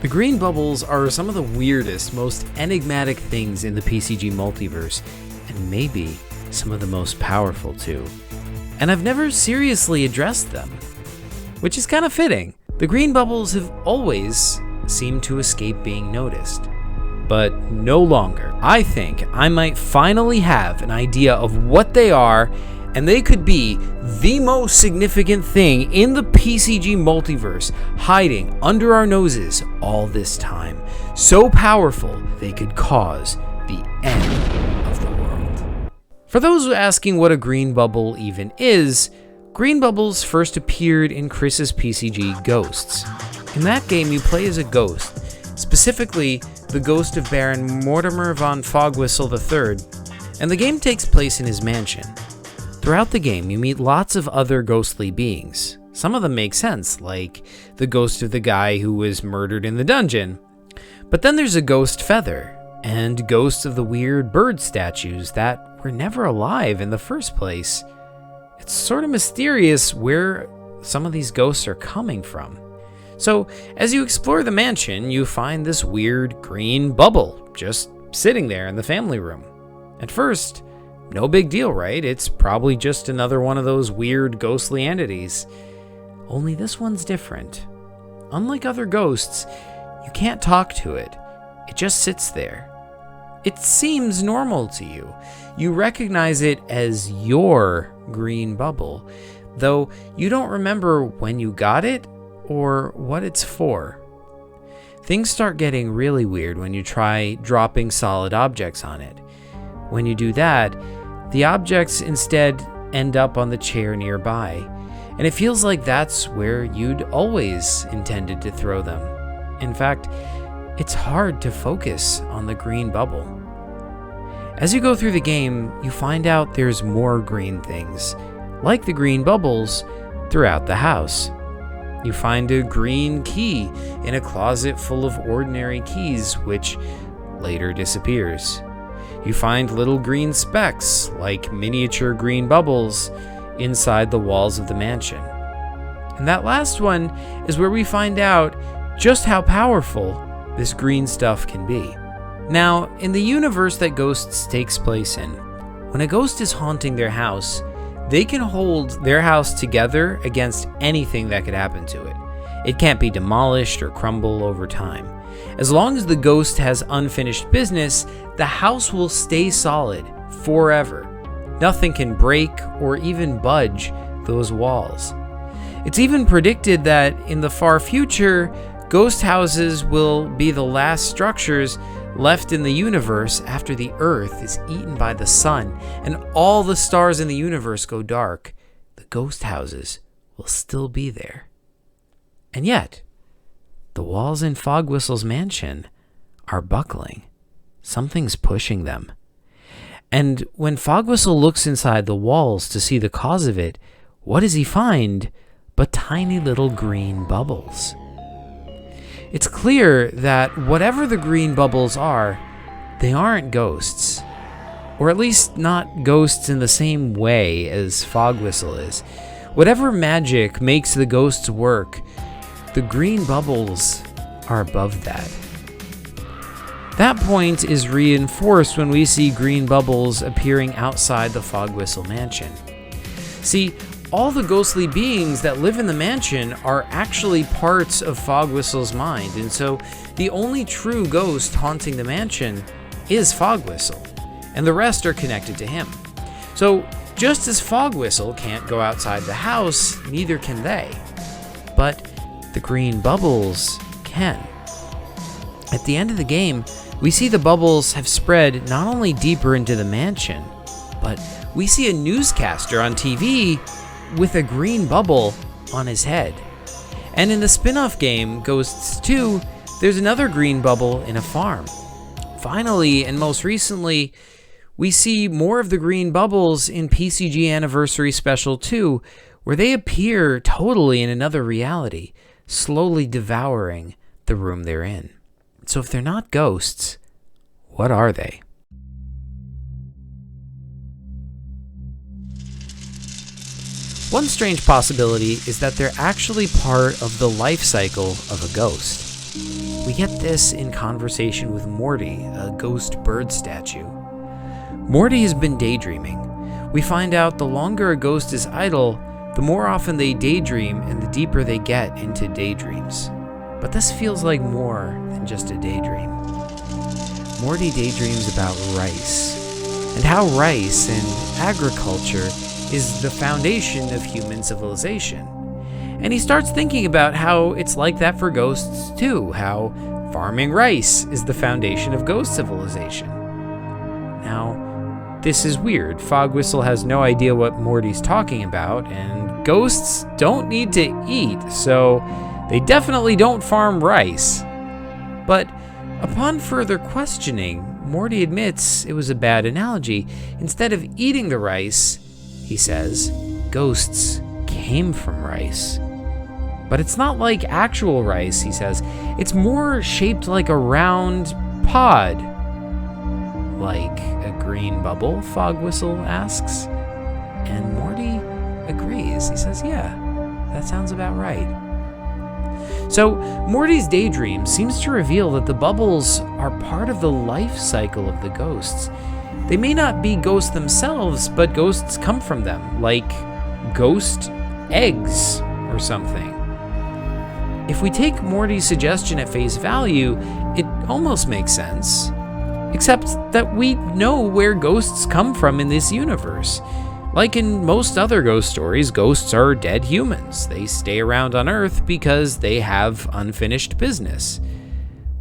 The green bubbles are some of the weirdest, most enigmatic things in the PCG multiverse, and maybe some of the most powerful too. And I've never seriously addressed them, which is kind of fitting. The green bubbles have always seemed to escape being noticed, but no longer. I think I might finally have an idea of what they are, and they could be the most significant thing in the PCG multiverse, hiding under our noses all this time. So powerful, they could cause the end of the world. For those asking what a green bubble even is, green bubbles first appeared in Chris's PCG Ghosts. In that game, you play as a ghost, specifically the ghost of Baron Mortimer von Fogwhistle III, and the game takes place in his mansion. Throughout the game, you meet lots of other ghostly beings. Some of them make sense, like the ghost of the guy who was murdered in the dungeon. But then there's a ghost Feather, and ghosts of the weird bird statues that were never alive in the first place. It's sort of mysterious where some of these ghosts are coming from. So, as you explore the mansion, you find this weird green bubble just sitting there in the family room. At first, no big deal, right? It's probably just another one of those weird ghostly entities. Only this one's different. Unlike other ghosts, you can't talk to it. It just sits there. It seems normal to you. You recognize it as your green bubble, though you don't remember when you got it or what it's for. Things start getting really weird when you try dropping solid objects on it. When you do that, the objects instead end up on the chair nearby, and it feels like that's where you'd always intended to throw them. In fact, it's hard to focus on the green bubble. As you go through the game, you find out there's more green things, like the green bubbles, throughout the house. You find a green key in a closet full of ordinary keys, which later disappears. You find little green specks, like miniature green bubbles, inside the walls of the mansion. And that last one is where we find out just how powerful this green stuff can be. Now, in the universe that Ghosts takes place in, when a ghost is haunting their house, they can hold their house together against anything that could happen to it. It can't be demolished or crumble over time. As long as the ghost has unfinished business, the house will stay solid forever. Nothing can break or even budge those walls. It's even predicted that in the far future, ghost houses will be the last structures left in the universe after the Earth is eaten by the sun and all the stars in the universe go dark. The ghost houses will still be there. And yet, the walls in Fogwhistle's mansion are buckling. Something's pushing them. And when Fogwhistle looks inside the walls to see the cause of it, what does he find but tiny little green bubbles? It's clear that whatever the green bubbles are, they aren't ghosts. Or at least not ghosts in the same way as Fogwhistle is. Whatever magic makes the ghosts work, the green bubbles are above that. That point is reinforced when we see green bubbles appearing outside the Fogwhistle mansion. See, all the ghostly beings that live in the mansion are actually parts of Fogwhistle's mind, and so the only true ghost haunting the mansion is Fogwhistle, and the rest are connected to him. So, just as Fogwhistle can't go outside the house, neither can they. But the green bubbles can. At the end of the game, we see the bubbles have spread not only deeper into the mansion, but we see a newscaster on TV with a green bubble on his head. And in the spin-off game, Ghosts 2, there's another green bubble in a farm. Finally, and most recently, we see more of the green bubbles in PCG Anniversary Special 2, where they appear totally in another reality, slowly devouring the room they're in. So if they're not ghosts, what are they? One strange possibility is that they're actually part of the life cycle of a ghost. We get this in conversation with Morty, a ghost bird statue. Morty has been daydreaming. We find out the longer a ghost is idle, the more often they daydream and the deeper they get into daydreams. But this feels like more than just a daydream. Morty daydreams about rice, and how rice and agriculture is the foundation of human civilization. And he starts thinking about how it's like that for ghosts too, how farming rice is the foundation of ghost civilization. Now, this is weird. Fogwhistle has no idea what Morty's talking about, and ghosts don't need to eat, so they definitely don't farm rice. But upon further questioning, Morty admits it was a bad analogy. Instead of eating the rice, he says, ghosts came from rice. But it's not like actual rice, he says. It's more shaped like a round pod. Like a green bubble, Fogwhistle asks. And Morty agrees. He says, yeah, that sounds about right. So Morty's daydream seems to reveal that the bubbles are part of the life cycle of the ghosts. They may not be ghosts themselves, but ghosts come from them, like ghost eggs or something. If we take Morty's suggestion at face value, it almost makes sense. Except that we know where ghosts come from in this universe. Like in most other ghost stories, ghosts are dead humans. They stay around on Earth because they have unfinished business.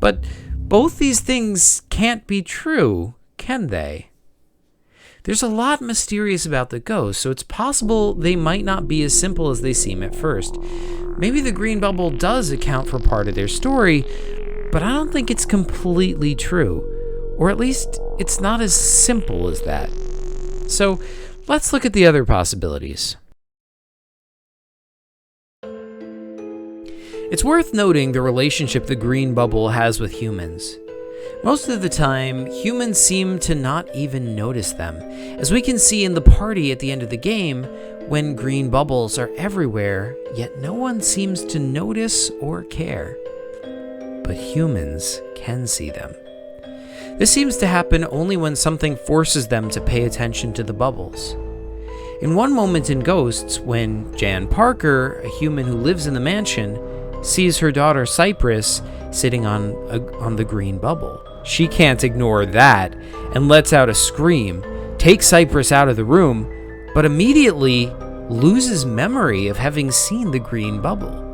But both these things can't be true, can they? There's a lot mysterious about the ghosts, so it's possible they might not be as simple as they seem at first. Maybe the green bubble does account for part of their story, but I don't think it's completely true. Or at least, it's not as simple as that. So, let's look at the other possibilities. It's worth noting the relationship the green bubble has with humans. Most of the time, humans seem to not even notice them, as we can see in the party at the end of the game, when green bubbles are everywhere, yet no one seems to notice or care. But humans can see them. This seems to happen only when something forces them to pay attention to the bubbles. In one moment in Ghosts, when Jan Parker, a human who lives in the mansion, sees her daughter Cypress sitting on the green bubble. She can't ignore that and lets out a scream, takes Cypress out of the room, but immediately loses memory of having seen the green bubble.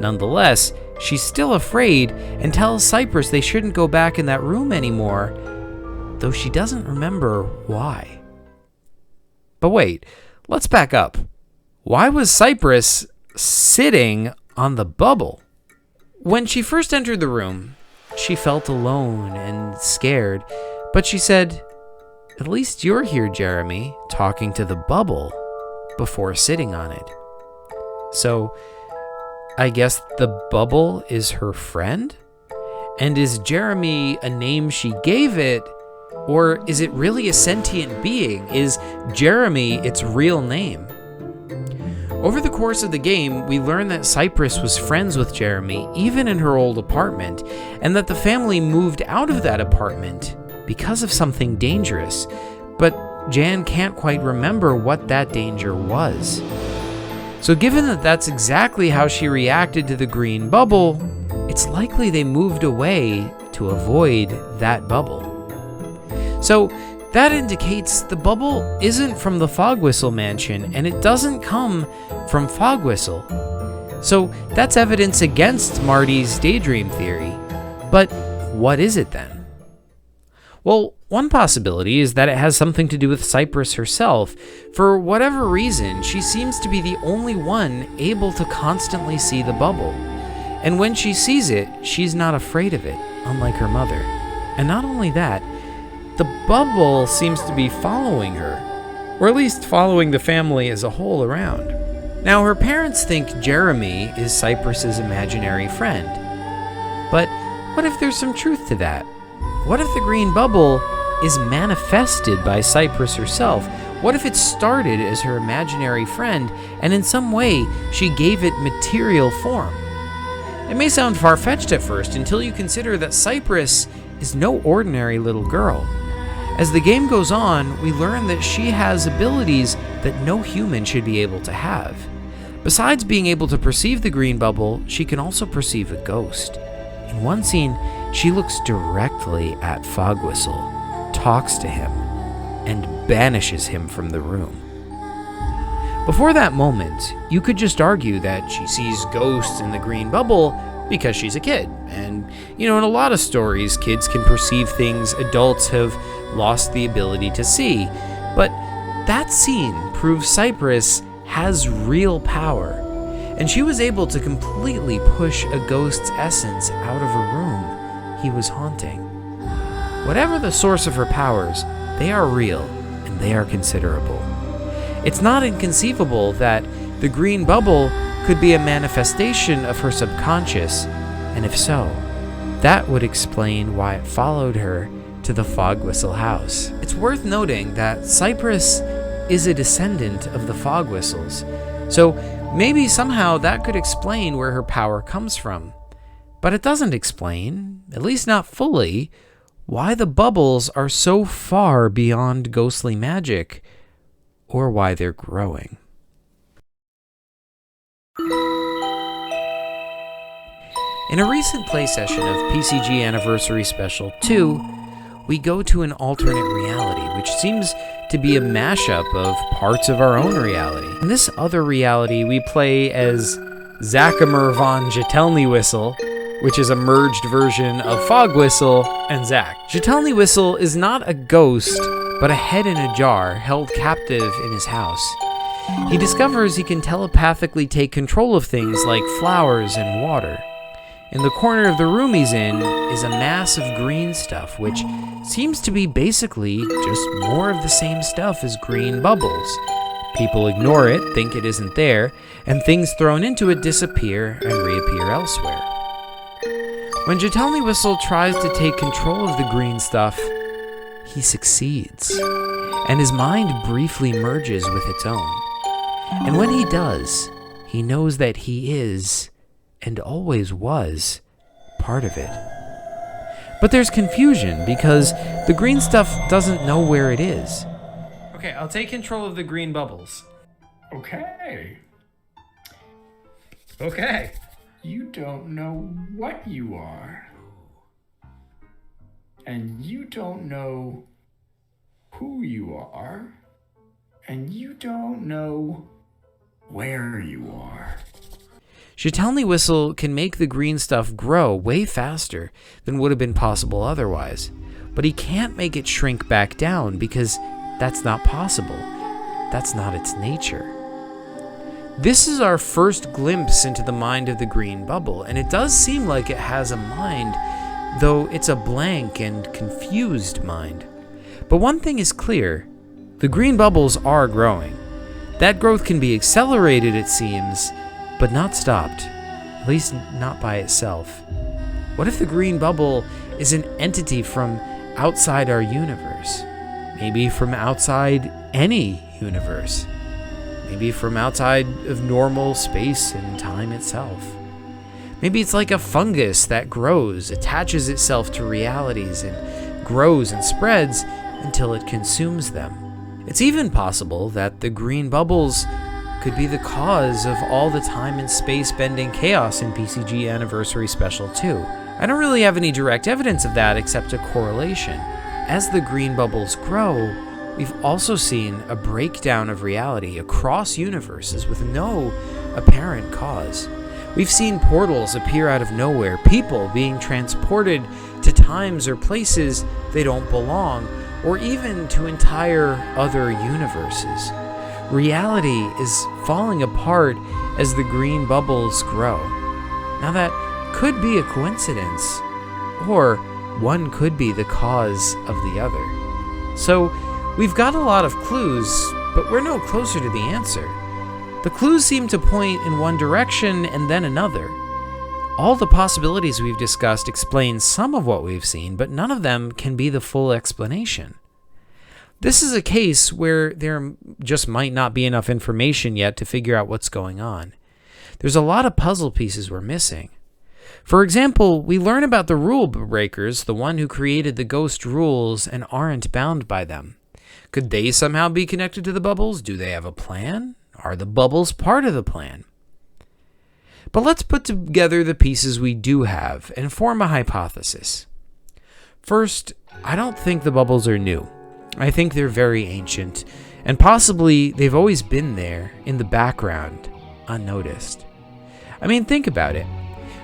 Nonetheless, she's still afraid and tells Cypress they shouldn't go back in that room anymore, though she doesn't remember why. But wait, let's back up. Why was Cypress sitting on the bubble? When she first entered the room, she felt alone and scared, but she said, "At least you're here, Jeremy," talking to the bubble before sitting on it. So, I guess the bubble is her friend? And is Jeremy a name she gave it? Or is it really a sentient being? Is Jeremy its real name? Over the course of the game, we learn that Cypress was friends with Jeremy, even in her old apartment, and that the family moved out of that apartment because of something dangerous. But Jan can't quite remember what that danger was. So given that that's exactly how she reacted to the green bubble, it's likely they moved away to avoid that bubble. So that indicates the bubble isn't from the Fogwhistle mansion, and it doesn't come from Fogwhistle. So that's evidence against Marty's daydream theory. But what is it then? Well, one possibility is that it has something to do with Cypress herself. For whatever reason, she seems to be the only one able to constantly see the bubble. And when she sees it, she's not afraid of it, unlike her mother. And not only that, the bubble seems to be following her, or at least following the family as a whole around. Now, her parents think Jeremy is Cypress's imaginary friend. But what if there's some truth to that? What if the green bubble is manifested by Cypress herself? What if it started as her imaginary friend, and in some way she gave it material form? It may sound far-fetched at first until you consider that Cypress is no ordinary little girl. As the game goes on, we learn that she has abilities that no human should be able to have. Besides being able to perceive the green bubble, she can also perceive a ghost. In one scene, she looks directly at Fogwhistle, talks to him, and banishes him from the room. Before that moment, you could just argue that she sees ghosts in the green bubble because she's a kid. And, in a lot of stories, kids can perceive things adults have lost the ability to see. But that scene proves Cypress has real power, and she was able to completely push a ghost's essence out of a room he was haunting. Whatever the source of her powers, they are real and they are considerable. It's not inconceivable that the green bubble could be a manifestation of her subconscious, and if so, that would explain why it followed her to the Fogwhistle house. It's worth noting that Cypress is a descendant of the Fogwhistles, so maybe somehow that could explain where her power comes from. But it doesn't explain, at least not fully, why the bubbles are so far beyond ghostly magic, or why they're growing. In a recent play session of PCG Anniversary Special 2, we go to an alternate reality, which seems to be a mashup of parts of our own reality. In this other reality, we play as Zachamer von Jetelnywhistle, which is a merged version of Fogwhistle and Zach. Jetelnywhistle is not a ghost, but a head in a jar held captive in his house. He discovers he can telepathically take control of things like flowers and water. In the corner of the room he's in is a mass of green stuff, which seems to be basically just more of the same stuff as green bubbles. People ignore it, think it isn't there, and things thrown into it disappear and reappear elsewhere. When Jetelnywhistle tries to take control of the green stuff, he succeeds, and his mind briefly merges with its own. And when he does, he knows that he is, and always was, part of it. But there's confusion because the green stuff doesn't know where it is. Okay, I'll take control of the green bubbles. Okay. Okay. You don't know what you are. And you don't know who you are. And you don't know where you are. Jetelnywhistle can make the green stuff grow way faster than would have been possible otherwise, but he can't make it shrink back down because that's not possible. That's not its nature. This is our first glimpse into the mind of the green bubble, and it does seem like it has a mind, though it's a blank and confused mind. But one thing is clear, the green bubbles are growing. That growth can be accelerated, it seems, but not stopped, at least not by itself. What if the green bubble is an entity from outside our universe? Maybe from outside any universe? Maybe from outside of normal space and time itself? Maybe it's like a fungus that grows, attaches itself to realities, and grows and spreads until it consumes them. It's even possible that the green bubbles could be the cause of all the time and space bending chaos in PCG Anniversary Special 2. I don't really have any direct evidence of that except a correlation. As the green bubbles grow, we've also seen a breakdown of reality across universes with no apparent cause. We've seen portals appear out of nowhere, people being transported to times or places they don't belong, or even to entire other universes. Reality is falling apart as the green bubbles grow. Now that could be a coincidence, or one could be the cause of the other. So we've got a lot of clues, but we're no closer to the answer. The clues seem to point in one direction and then another. All the possibilities we've discussed explain some of what we've seen, but none of them can be the full explanation. This is a case where there just might not be enough information yet to figure out what's going on. There's a lot of puzzle pieces we're missing. For example, we learn about the rule breakers, the one who created the ghost rules and aren't bound by them. Could they somehow be connected to the bubbles? Do they have a plan? Are the bubbles part of the plan? But let's put together the pieces we do have and form a hypothesis. First, I don't think the bubbles are new. I think they're very ancient, and possibly they've always been there in the background, unnoticed. I mean, think about it.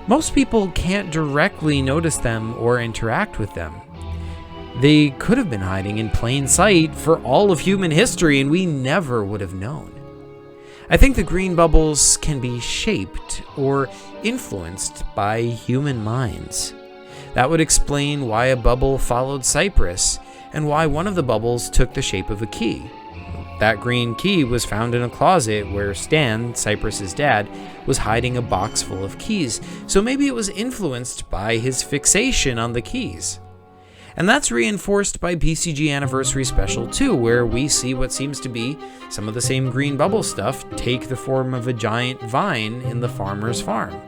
Most people can't directly notice them or interact with them. They could have been hiding in plain sight for all of human history, and we never would have known. I think the green bubbles can be shaped or influenced by human minds. That would explain why a bubble followed Cypress, and why one of the bubbles took the shape of a key. That green key was found in a closet where Stan, Cypress's dad, was hiding a box full of keys, so maybe it was influenced by his fixation on the keys. And that's reinforced by PCG Anniversary Special 2, where we see what seems to be some of the same green bubble stuff take the form of a giant vine in the farmer's farm.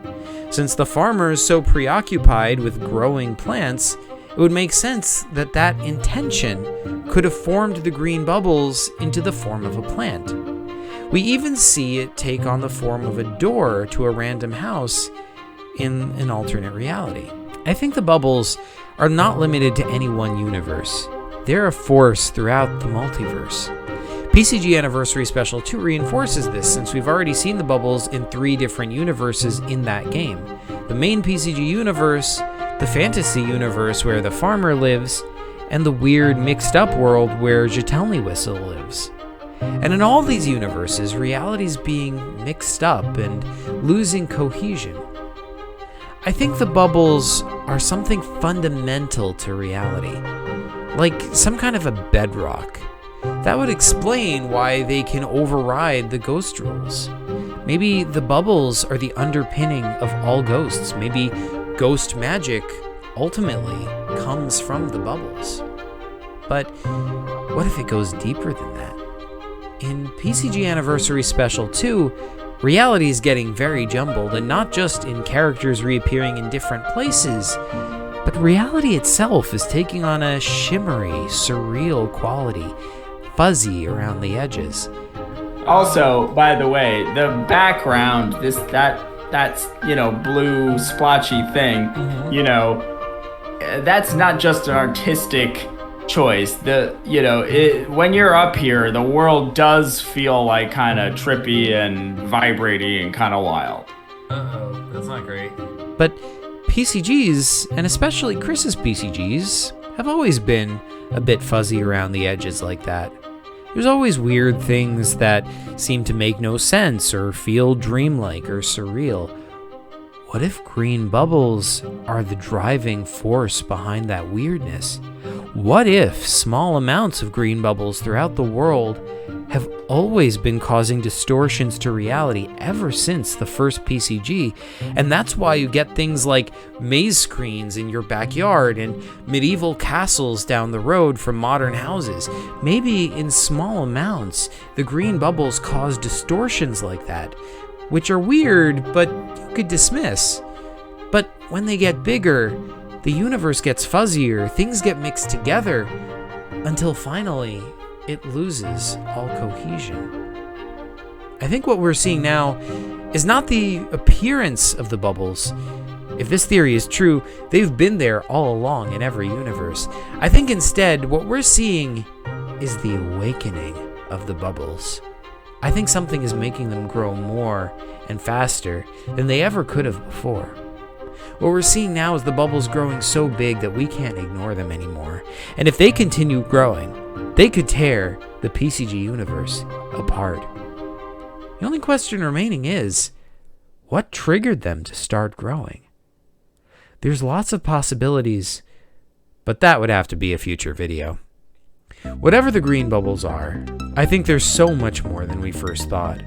Since the farmer is so preoccupied with growing plants, it would make sense that that intention could have formed the green bubbles into the form of a plant. We even see it take on the form of a door to a random house in an alternate reality. I think the bubbles are not limited to any one universe. They're a force throughout the multiverse. PCG Anniversary Special 2 reinforces this, since we've already seen the bubbles in 3 different universes in that game. The main PCG universe, the fantasy universe where the farmer lives, and the weird mixed-up world where Jatelny Whistle lives. And in all these universes, reality's being mixed up and losing cohesion. I think the bubbles are something fundamental to reality, like some kind of a bedrock. That would explain why they can override the ghost rules. Maybe the bubbles are the underpinning of all ghosts. Maybe ghost magic ultimately comes from the bubbles. But what if it goes deeper than that? In PCG Anniversary Special 2, reality is getting very jumbled, and not just in characters reappearing in different places, but reality itself is taking on a shimmery, surreal quality, fuzzy around the edges. Also, by the way, the background, that's blue splotchy thing, that's not just an artistic choice. When you're up here, the world does feel like kind of trippy and vibrating and kind of wild. Uh-oh, that's not great. But PCGs, and especially Chris's PCGs, have always been a bit fuzzy around the edges like that. There's always weird things that seem to make no sense or feel dreamlike or surreal. What if green bubbles are the driving force behind that weirdness? What if small amounts of green bubbles throughout the world have always been causing distortions to reality ever since the first PCG, and that's why you get things like maze screens in your backyard and medieval castles down the road from modern houses? Maybe in small amounts, the green bubbles cause distortions like that, which are weird, but you could dismiss. But when they get bigger, the universe gets fuzzier, things get mixed together, until finally it loses all cohesion. I think what we're seeing now is not the appearance of the bubbles. If this theory is true, they've been there all along in every universe. I think instead what we're seeing is the awakening of the bubbles. I think something is making them grow more and faster than they ever could have before. What we're seeing now is the bubbles growing so big that we can't ignore them anymore. And if they continue growing, they could tear the PCG universe apart. The only question remaining is, what triggered them to start growing? There's lots of possibilities, but that would have to be a future video. Whatever the green bubbles are, I think there's so much more than we first thought.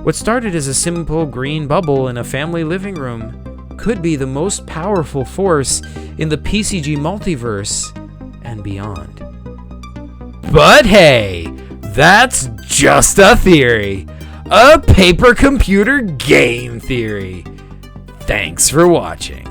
What started as a simple green bubble in a family living room could be the most powerful force in the PCG multiverse and beyond. But hey, that's just a theory. A paper computer game theory. Thanks for watching.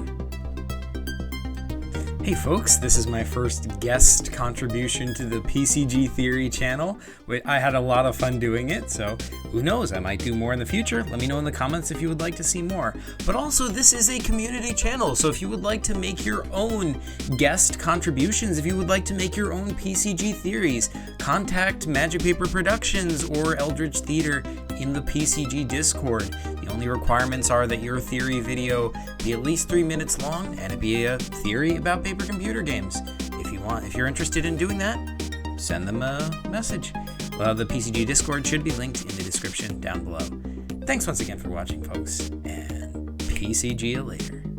Hey folks, this is my first guest contribution to the PCG Theory channel. I had a lot of fun doing it, so who knows, I might do more in the future. Let me know in the comments if you would like to see more. But also, this is a community channel, so if you would like to make your own guest contributions, if you would like to make your own PCG theories, contact Magic Paper Productions or Eldritch Theater in the PCG Discord. The only requirements are that your theory video be at least 3 minutes long and it be a theory about paper computer games. If you're interested in doing that, send them a message. The PCG Discord should be linked in the description down below. Thanks once again for watching, folks, and PCG you later.